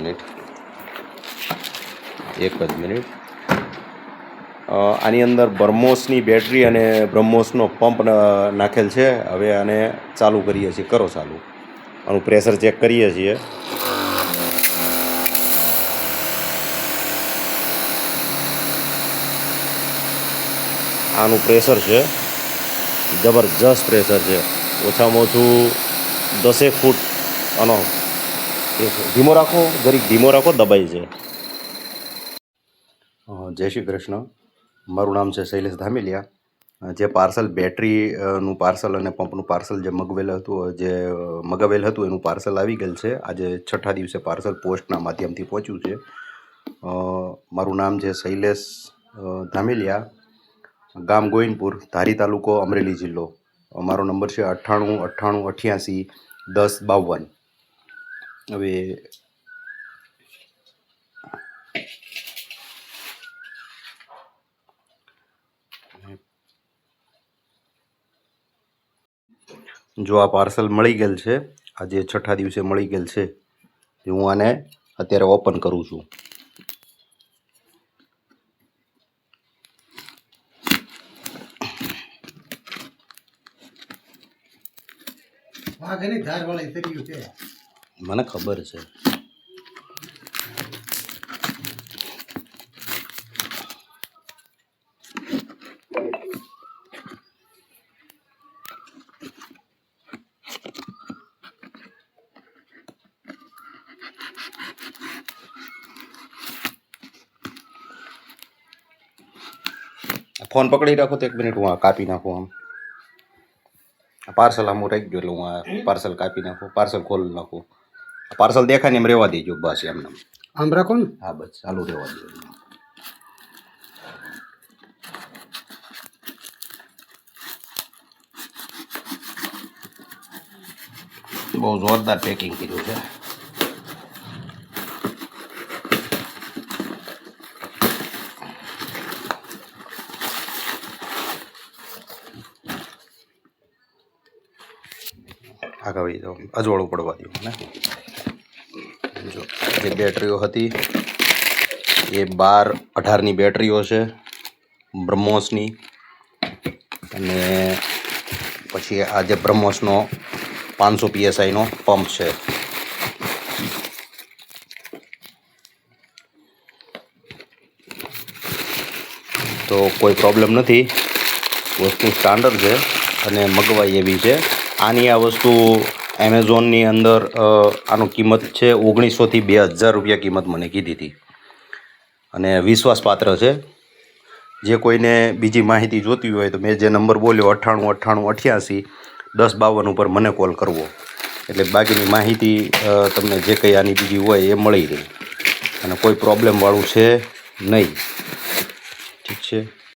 Minute આની અંદર બ્રહ્મોસની battery અને બ્રહ્મોસનો પંપ નાખેલ છે. હવે આને ચાલુ કરીએ છીએ. કરો ચાલુ. આનું પ્રેશર ચેક કરીએ છીએ. આનું પ્રેશર છે, જબરજસ્ત પ્રેશર છે. ઓછામાં ઓછું 10 ફૂટ. આનો ધીમો રાખો, જરીક ધીમો રાખો, દબાઈ છે. જય શ્રી કૃષ્ણ. મારું નામ છે શૈલેષ ધામેલિયા. જે પાર્સલ બેટરીનું પાર્સલ અને પંપનું પાર્સલ જે મગાવેલ હતું એનું પાર્સલ આવી ગયેલ છે. આજે 6થા દિવસે પાર્સલ પોસ્ટના માધ્યમથી પહોંચ્યું છે. મારું નામ છે શૈલેષ ધામેલિયા, ગામ ગોવિંદપુર, ધારી તાલુકો, અમરેલી જિલ્લો. મારો નંબર છે 9898881052. હવે જો આ પાર્સલ મળી ગયેલ છે, આજે 6થા દિવસે મળી ગયેલ છે. હું આને અત્યારે ઓપન કરું છું. મને ખબર છે. ફોન પકડી રાખો તો 1 મિનિટ, હું આ કાપી નાખું. આમ પાર્સલ આમ રહી ગયું એટલે હું આ પાર્સલ કાપી નાખું, પાર્સલ ખોલી નાખું. પાર્સલ દેખાય ને એમ રહેવા દેજો બસ. એમને આમ રાખો ને. હા બસ ચાલુ રહેવા દેજો. બહુ જોરદાર પેકિંગ કર્યું છે. આગળ તો અજવાળું પડવા દઉં ને. જો જે બેટરીઓ હતી એ 12-18ની બેટરીઓ છે બ્રહ્મોસની. અને પછી આ જે બ્રહ્મોસનો 500 PSIનો પંપ છે. તો કોઈ પ્રોબ્લેમ નથી, વસ્તુ સ્ટાન્ડર્ડ છે અને મગવાઈ એવી છે. આની આ વસ્તુ એમેઝોનની અંદર આનો કિંમત છે 1900થી 2000 રૂપિયા કિંમત મને કીધી હતી. અને વિશ્વાસપાત્ર છે. જે કોઈને બીજી માહિતી જોતી હોય તો મેં જે નંબર બોલ્યો 9898881052 ઉપર મને કોલ કરવો, એટલે બાકીની માહિતી તમને જે કંઈ આની બીજી હોય એ મળી રહે અને કોઈ પ્રોબ્લેમવાળું છે નહીં. ઠીક છે.